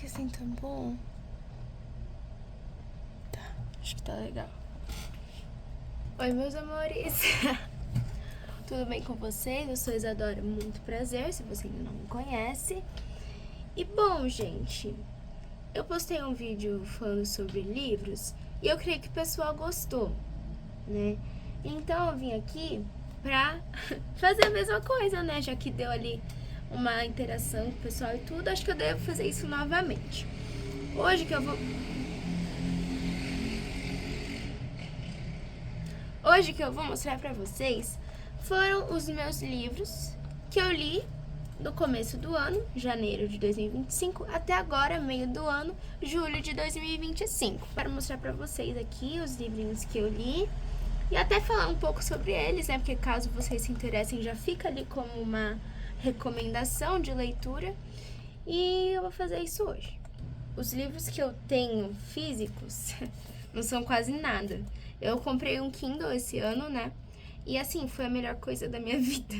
que assim tá bom? Tá, acho que tá legal. Oi, meus amores. Tudo bem com vocês? Eu sou Isadora, muito prazer, se você ainda não me conhece. E bom, gente, eu postei um vídeo falando sobre livros e eu creio que o pessoal gostou, né? Então eu vim aqui pra fazer a mesma coisa, né? Já que deu ali uma interação com o pessoal e tudo, acho que eu devo fazer isso novamente. Hoje que eu vou mostrar pra vocês foram os meus livros que eu li no começo do ano, janeiro de 2025, até agora, meio do ano, julho de 2025. Quero mostrar pra vocês aqui os livrinhos que eu li e até falar um pouco sobre eles, né? Porque caso vocês se interessem, já fica ali como uma recomendação de leitura. E eu vou fazer isso hoje. Os livros que eu tenho físicos não são quase nada. Eu comprei um Kindle esse ano, né? E assim, foi a melhor coisa da minha vida.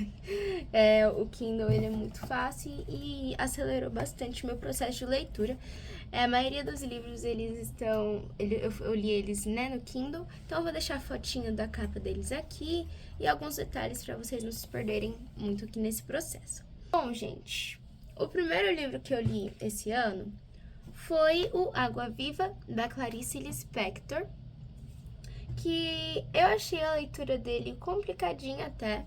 O Kindle, ele é muito fácil e acelerou bastante o meu processo de leitura. A maioria dos livros, eles estão... Eu li eles, né, no Kindle. Então eu vou deixar a fotinha da capa deles aqui e alguns detalhes para vocês não se perderem muito aqui nesse processo. Bom, gente, o primeiro livro que eu li esse ano foi o Água Viva, da Clarice Lispector, que eu achei a leitura dele complicadinha até.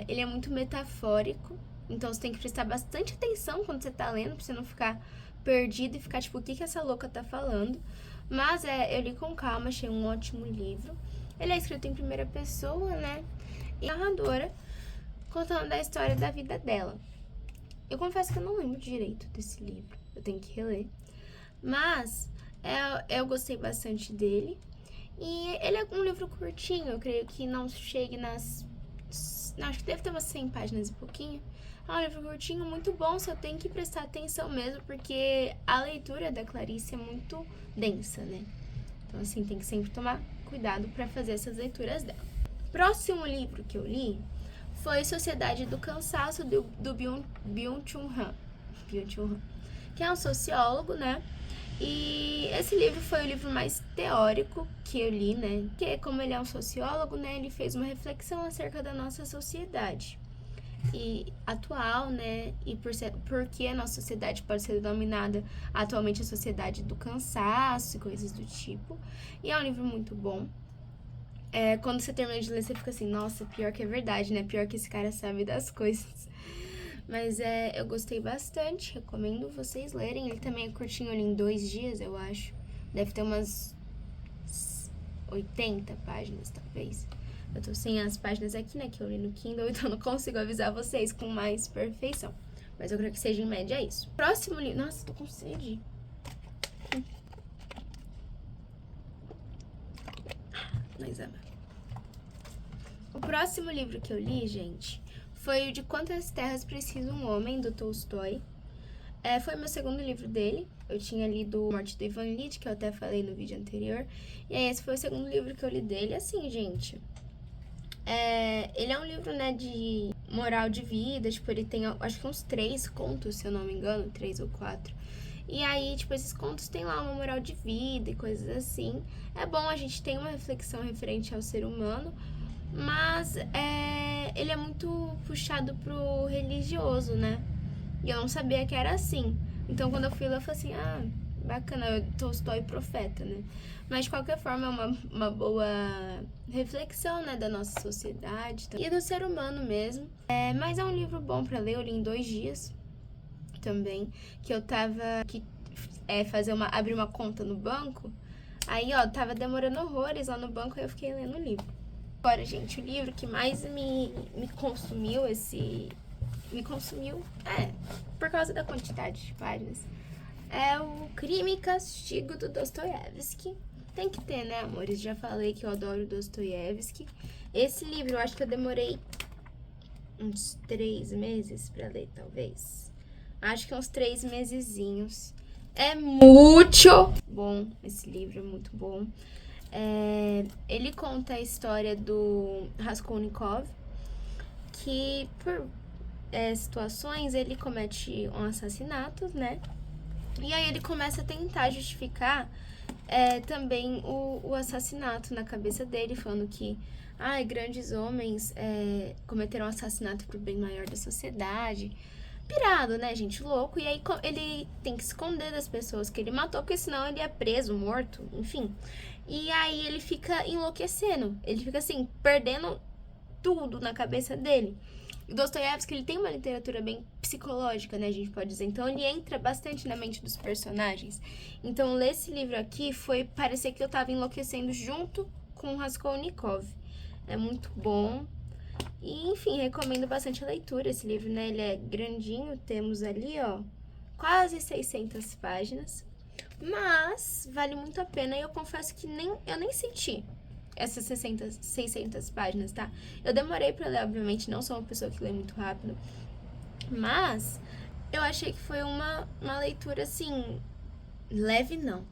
Ele é muito metafórico, então você tem que prestar bastante atenção quando você tá lendo, pra você não ficar perdido e ficar tipo, o que essa louca tá falando? Mas eu li com calma, achei um ótimo livro. Ele é escrito em primeira pessoa, né? E a narradora contando a história da vida dela. Eu confesso que eu não lembro direito desse livro, eu tenho que reler. Mas eu gostei bastante dele. E ele é um livro curtinho, eu creio que não chegue nas... Não, acho que deve ter umas 100 páginas e pouquinho. É um livro curtinho, muito bom, só tem que prestar atenção mesmo, porque a leitura da Clarice é muito densa, né? Então, assim, tem que sempre tomar cuidado para fazer essas leituras dela. Próximo livro que eu li foi Sociedade do Cansaço, do Byung-Chul Han, que é um sociólogo, né? E esse livro foi o livro mais teórico que eu li, né? Porque como ele é um sociólogo, né? Ele fez uma reflexão acerca da nossa sociedade e atual, né? E por que a nossa sociedade pode ser denominada atualmente a sociedade do cansaço e coisas do tipo. E é um livro muito bom. Quando você termina de ler, você fica assim, nossa, pior que é verdade, né? Pior que esse cara sabe das coisas. Mas eu gostei bastante, recomendo vocês lerem. Ele também é curtinho ali em 2 dias, eu acho. Deve ter umas 80 páginas, talvez. Eu tô sem as páginas aqui, né, que eu li no Kindle, então não consigo avisar vocês com mais perfeição. Mas eu creio que seja em média isso. Próximo livro... Nossa, tô com sede. Mas o próximo livro que eu li, gente, foi o De Quantas Terras Precisa um Homem, do Tolstói. Foi meu segundo livro dele. Eu tinha lido Morte do Ivan Lit, que eu até falei no vídeo anterior. E aí, esse foi o segundo livro que eu li dele. Assim, gente, ele é um livro, né, de moral de vida. Tipo, ele tem, acho que uns 3 contos, se eu não me engano, 3 ou 4. E aí, tipo, esses contos tem lá uma moral de vida e coisas assim. É bom a gente ter uma reflexão referente ao ser humano, mas ele é muito puxado pro religioso, né? E eu não sabia que era assim. Então, quando eu fui lá, eu falei assim, bacana, Tolstói profeta, né? Mas, de qualquer forma, é uma boa reflexão, né, da nossa sociedade e do ser humano mesmo. Mas é um livro bom pra ler, eu li em 2 dias também, que eu tava... abrir uma conta no banco, aí, tava demorando horrores lá no banco, aí eu fiquei lendo o livro. Agora, gente, o livro que mais me consumiu por causa da quantidade de páginas, é o Crime e Castigo, do Dostoiévski. Tem que ter, né, amores? Já falei que eu adoro Dostoiévski. Esse livro, eu acho que eu demorei uns 3 meses pra ler, talvez. Acho que uns 3 mesezinhos. É muito bom, esse livro é muito bom. Ele conta a história do Raskolnikov, que por situações ele comete um assassinato, né? E aí ele começa a tentar justificar também o assassinato na cabeça dele, falando que grandes homens cometeram assassinato pro bem maior da sociedade. Pirado, né, gente? Louco. E aí ele tem que esconder das pessoas que ele matou, porque senão ele é preso, morto, enfim. E aí ele fica enlouquecendo. Ele fica, assim, perdendo tudo na cabeça dele. O Dostoiévski, ele tem uma literatura bem psicológica, né, a gente pode dizer. Então, ele entra bastante na mente dos personagens. Então, ler esse livro aqui foi parecer que eu tava enlouquecendo junto com o Raskolnikov. É muito bom. E, enfim, recomendo bastante a leitura. Esse livro, né, ele é grandinho. Temos ali, ó, quase 600 páginas. Mas vale muito a pena e eu confesso que eu nem senti essas 600 páginas, tá? Eu demorei pra ler, obviamente, não sou uma pessoa que lê muito rápido, mas eu achei que foi uma leitura, assim, leve não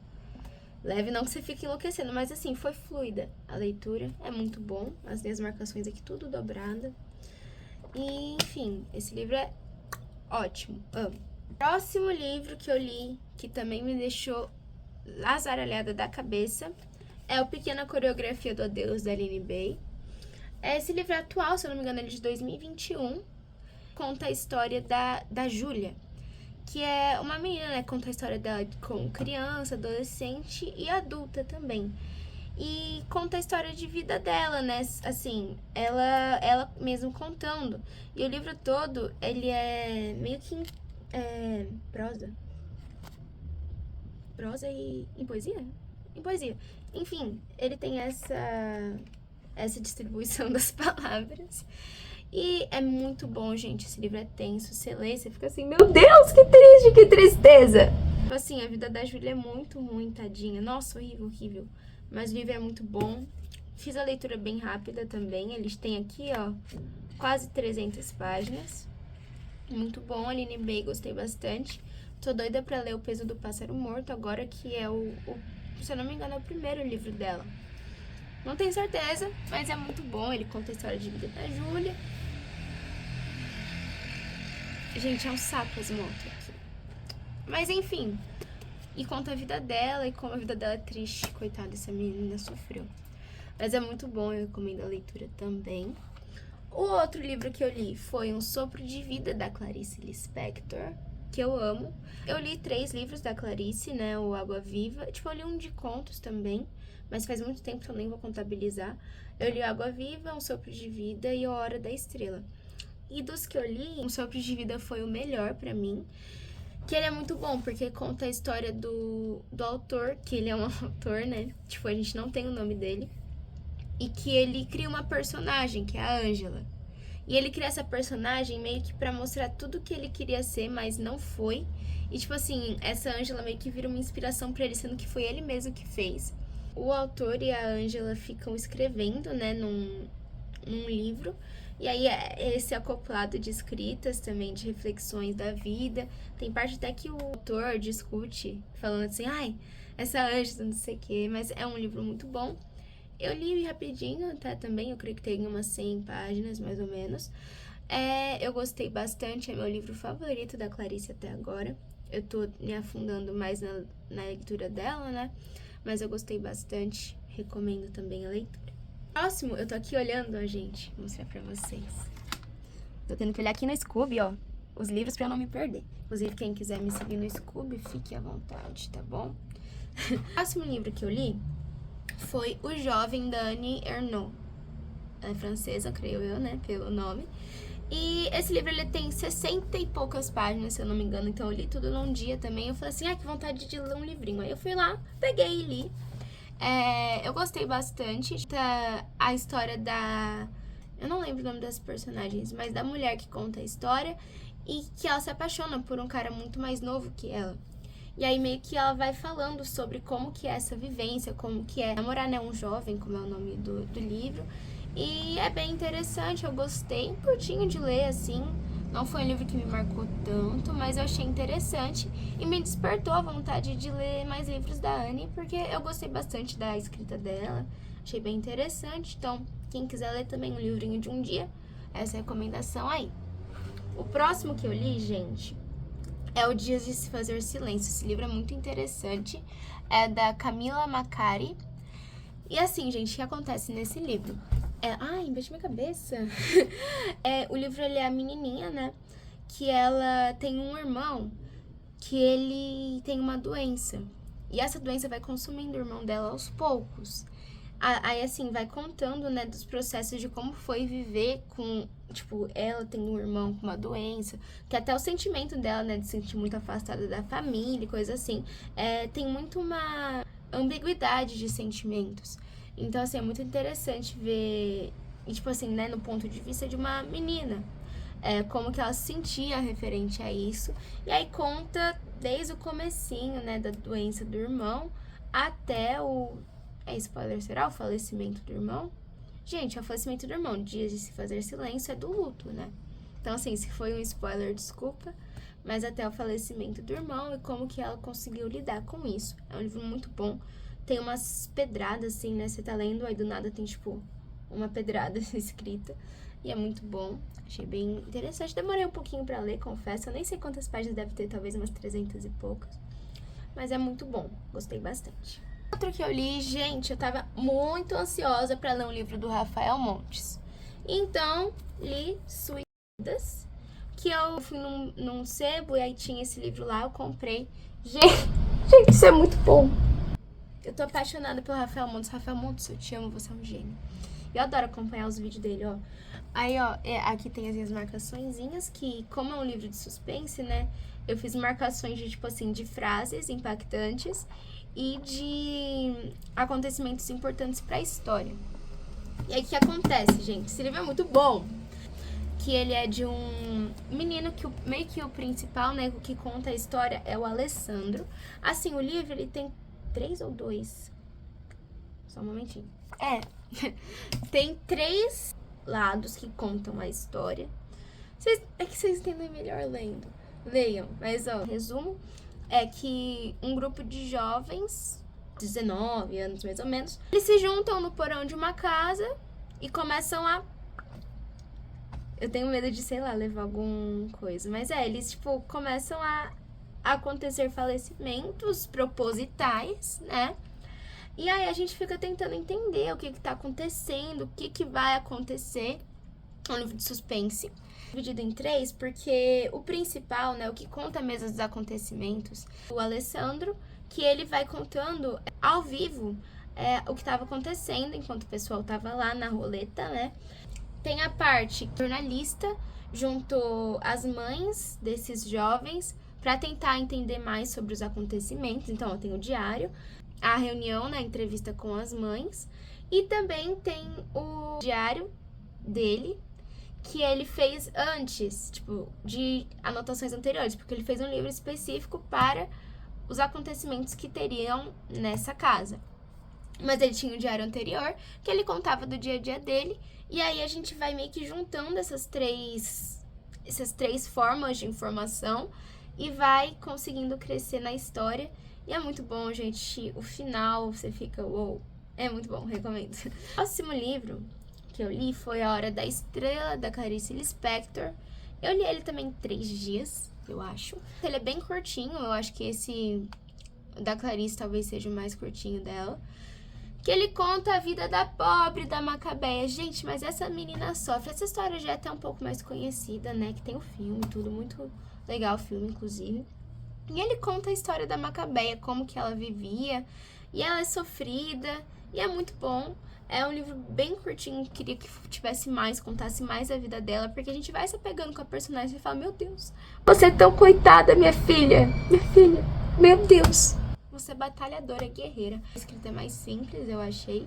que você fique enlouquecendo, mas assim, foi fluida a leitura, é muito bom, as minhas marcações aqui tudo dobrada, e enfim, esse livro é ótimo, amo. Próximo livro que eu li, que também me deixou azaralhada da cabeça, é o Pequena Coreografia do Adeus, da Aline Bay. Esse livro é atual, se eu não me engano, ele é de 2021. Conta a história da Júlia, que é uma menina, né? Conta a história dela com criança, adolescente e adulta também. E conta a história de vida dela, né? Assim, ela mesmo contando. E o livro todo, ele é meio que prosa. Prosa e poesia? Em poesia. Enfim, ele tem essa distribuição das palavras. E é muito bom, gente. Esse livro é tenso. Você lê, você fica assim, meu Deus, que triste, que tristeza. Assim, a vida da Júlia é muito ruim, tadinha. Nossa, horrível, horrível. Mas o livro é muito bom. Fiz a leitura bem rápida também. Eles têm aqui, ó, quase 300 páginas. Muito bom, Aline Bay, gostei bastante. Tô doida pra ler O Peso do Pássaro Morto agora, que é se eu não me engano, é o primeiro livro dela. Não tenho certeza, mas é muito bom. Ele conta a história de vida da Júlia. Gente, é um saco as motos aqui. Mas enfim, e conta a vida dela e como a vida dela é triste. Coitada, essa menina sofreu. Mas é muito bom, eu recomendo a leitura também. O outro livro que eu li foi Um Sopro de Vida, da Clarice Lispector, que eu amo. Eu li 3 livros da Clarice, né, o Água Viva. Tipo, eu li um de contos também, mas faz muito tempo que eu nem vou contabilizar. Eu li Água Viva, Um Sopro de Vida e A Hora da Estrela. E dos que eu li, Um Sopro de Vida foi o melhor pra mim, que ele é muito bom, porque conta a história do autor, que ele é um autor, né, tipo, a gente não tem o nome dele, e que ele cria uma personagem, que é a Ângela. E ele cria essa personagem meio que pra mostrar tudo que ele queria ser, mas não foi. E, tipo assim, essa Ângela meio que vira uma inspiração pra ele, sendo que foi ele mesmo que fez. O autor e a Ângela ficam escrevendo, né, num livro. E aí é esse acoplado de escritas também, de reflexões da vida. Tem parte até que o autor discute, falando assim, essa Ângela, não sei o quê. Mas é um livro muito bom. Eu li rapidinho até também, eu creio que tem umas 100 páginas, mais ou menos. Eu gostei bastante, é meu livro favorito da Clarice até agora. Eu tô me afundando mais na leitura dela, né? Mas eu gostei bastante, recomendo também a leitura. Próximo, eu tô aqui olhando, ó, gente, vou mostrar pra vocês. Tô tendo que olhar aqui no Scooby, ó, os livros pra eu não me perder. Inclusive, quem quiser me seguir no Scooby, fique à vontade, tá bom? O próximo livro que eu li foi O Jovem, da Annie Ernaux. Ela é francesa, creio eu, né, pelo nome. E esse livro, ele tem 60 e poucas páginas, se eu não me engano. Então, eu li tudo num dia também. Eu falei assim, que vontade de ler um livrinho. Aí eu fui lá, peguei e li. Eu gostei bastante. A história da... Eu não lembro o nome das personagens, mas da mulher que conta a história e que ela se apaixona por um cara muito mais novo que ela. E aí meio que ela vai falando sobre como que é essa vivência, como que é namorar, né, um jovem, como é o nome do livro. E é bem interessante, eu gostei, curtinho de ler, assim. Não foi um livro que me marcou tanto, mas eu achei interessante e me despertou a vontade de ler mais livros da Annie, porque eu gostei bastante da escrita dela, achei bem interessante. Então, quem quiser ler também um livrinho de um dia, essa é a recomendação aí. O próximo que eu li, gente, é O Dias de Se Fazer Silêncio. Esse livro é muito interessante, é da Camila Macari. E assim, gente, o que acontece nesse livro? Ai, bati minha cabeça. O livro, ele é a menininha, né? Que ela tem um irmão que ele tem uma doença. E essa doença vai consumindo o irmão dela aos poucos. Aí, assim, vai contando, né, dos processos de como foi viver com... Tipo, ela tem um irmão com uma doença, que até o sentimento dela, né, de se sentir muito afastada da família, coisa assim, tem muito uma ambiguidade de sentimentos. Então, assim, é muito interessante ver, tipo assim, né, no ponto de vista de uma menina, como que ela se sentia referente a isso. E aí conta desde o comecinho, né, da doença do irmão até o... spoiler, será o falecimento do irmão? Gente, é o falecimento do irmão. Dias de Se Fazer Silêncio é do luto, né? Então, assim, se foi um spoiler, desculpa. Mas até o falecimento do irmão e como que ela conseguiu lidar com isso. É um livro muito bom. Tem umas pedradas, assim, né? Você tá lendo, aí do nada tem, tipo, uma pedrada escrita. E é muito bom. Achei bem interessante. Demorei um pouquinho pra ler, confesso. Eu nem sei quantas páginas deve ter, talvez umas 300 e poucas. Mas é muito bom. Gostei bastante. Outro que eu li, gente, eu tava muito ansiosa pra ler um livro do Rafael Montes. Então, li Suicidas, que eu fui num sebo e aí tinha esse livro lá, eu comprei. Gente, isso é muito bom. Eu tô apaixonada pelo Rafael Montes. Rafael Montes, eu te amo, você é um gênio. Eu adoro acompanhar os vídeos dele, ó. Aí, ó, aqui tem as minhas marcaçõezinhas, que como é um livro de suspense, né, eu fiz marcações de, tipo assim, de frases impactantes e de acontecimentos importantes pra história. E aí, o que acontece, gente? Esse livro é muito bom. Que ele é de um menino que meio que o principal, né, o que conta a história é o Alessandro. Assim, o livro, ele tem 3 ou 2? Só um momentinho. Tem 3 lados que contam a história. É que vocês entendem melhor lendo. Leiam. Mas, ó, resumo é que um grupo de jovens, 19 anos mais ou menos, eles se juntam no porão de uma casa e começam a... Eu tenho medo de, sei lá, levar alguma coisa. Mas eles, tipo, começam a acontecer falecimentos propositais, né? E aí a gente fica tentando entender o que tá acontecendo, o que vai acontecer. É um livro de suspense, dividido em 3, porque o principal, né, o que conta mesmo os acontecimentos, o Alessandro, que ele vai contando ao vivo o que estava acontecendo enquanto o pessoal tava lá na roleta, né? Tem a parte jornalista, junto às mães desses jovens, para tentar entender mais sobre os acontecimentos. Então, ó, tem o diário, a reunião, né, a entrevista com as mães, e também tem o diário dele, que ele fez antes, tipo, de anotações anteriores, porque ele fez um livro específico para os acontecimentos que teriam nessa casa. Mas ele tinha um diário anterior, que ele contava do dia a dia dele, e aí a gente vai meio que juntando essas três formas de informação e vai conseguindo crescer na história. E é muito bom, gente. O final, você fica, uou, é muito bom, recomendo. O próximo livro que eu li foi A Hora da Estrela, da Clarice Lispector. Eu li ele também em 3 dias, eu acho. Ele é bem curtinho, eu acho que esse da Clarice talvez seja o mais curtinho dela. Que ele conta a vida da pobre da Macabeia. Gente, mas essa menina sofre. Essa história já é até um pouco mais conhecida, né? Que tem o filme e tudo, muito legal o filme, inclusive. E ele conta a história da Macabeia, como que ela vivia. E ela é sofrida, e é muito bom. É um livro bem curtinho, queria que tivesse mais, contasse mais a vida dela, porque a gente vai se apegando com a personagem e fala, meu Deus, você é tão coitada, minha filha, meu Deus. Você é batalhadora, guerreira. A escrita é mais simples, eu achei.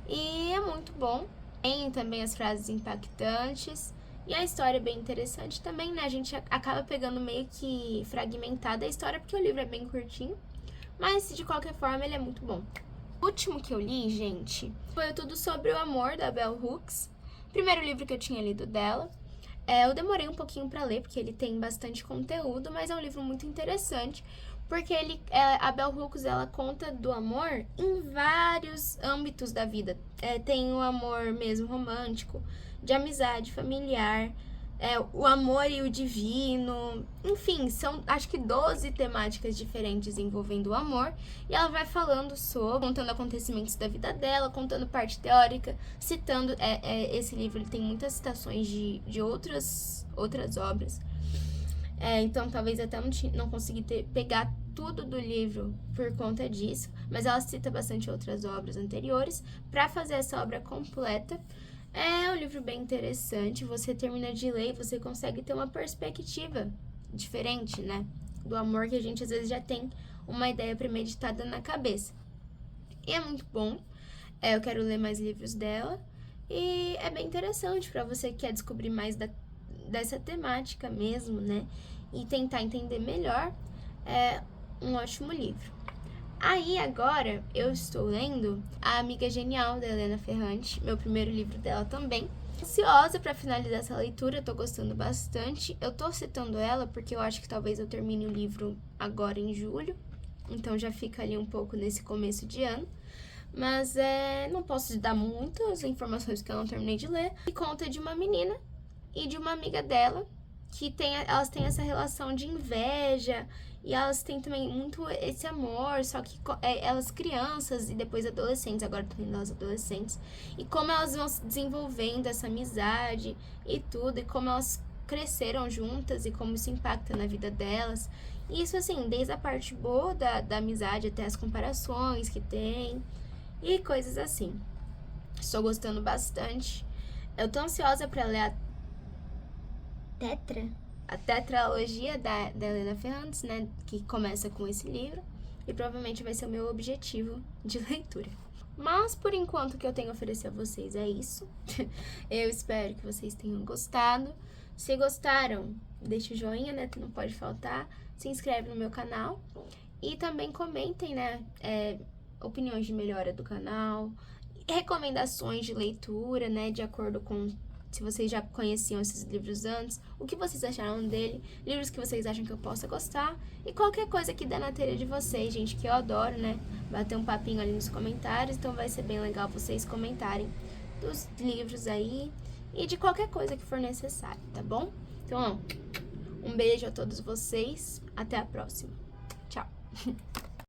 E é muito bom. Tem também as frases impactantes. E a história é bem interessante também, né? A gente acaba pegando meio que fragmentada a história, porque o livro é bem curtinho. Mas, de qualquer forma, ele é muito bom. O último que eu li, gente, foi Tudo Sobre o Amor, da Bell Hooks. Primeiro livro que eu tinha lido dela. Eu demorei um pouquinho pra ler, porque ele tem bastante conteúdo, mas é um livro muito interessante. Porque a Bell Hooks, ela conta do amor em vários âmbitos da vida. Tem o amor mesmo romântico, de amizade, familiar, o amor e o divino, enfim, são acho que 12 temáticas diferentes envolvendo o amor, e ela vai falando sobre, contando acontecimentos da vida dela, contando parte teórica, citando, esse livro ele tem muitas citações de outras obras, então talvez até não consegui pegar tudo do livro por conta disso, mas ela cita bastante outras obras anteriores para fazer essa obra completa. É um livro bem interessante, você termina de ler e você consegue ter uma perspectiva diferente, né? Do amor que a gente às vezes já tem uma ideia premeditada na cabeça. E é muito bom, eu quero ler mais livros dela e é bem interessante para você que quer descobrir mais dessa temática mesmo, né? E tentar entender melhor, é um ótimo livro. Aí, agora, eu estou lendo A Amiga Genial, da Helena Ferrante, meu primeiro livro dela também. Ansiosa para finalizar essa leitura, tô gostando bastante. Eu tô citando ela porque eu acho que talvez eu termine o livro agora em julho, então já fica ali um pouco nesse começo de ano. Mas não posso dar muitas informações que eu não terminei de ler. E conta de uma menina e de uma amiga dela, que elas têm essa relação de inveja, e elas têm também muito esse amor, só que elas crianças e depois adolescentes, agora tô lendo elas adolescentes, e como elas vão se desenvolvendo essa amizade e tudo, e como elas cresceram juntas e como isso impacta na vida delas. E isso, assim, desde a parte boa da amizade até as comparações que tem e coisas assim. Estou gostando bastante. Eu tô ansiosa pra ler a tetralogia da Helena Ferrante, né, que começa com esse livro, e provavelmente vai ser o meu objetivo de leitura. Mas, por enquanto, o que eu tenho a oferecer a vocês é isso. Eu espero que vocês tenham gostado. Se gostaram, deixa o joinha, né, que não pode faltar. Se inscreve no meu canal. E também comentem, né, opiniões de melhora do canal, recomendações de leitura, né, de acordo com se vocês já conheciam esses livros antes, o que vocês acharam dele, livros que vocês acham que eu possa gostar, e qualquer coisa que dê na telha de vocês, gente, que eu adoro, né, bater um papinho ali nos comentários, então vai ser bem legal vocês comentarem dos livros aí, e de qualquer coisa que for necessário, tá bom? Então, um beijo a todos vocês, até a próxima. Tchau!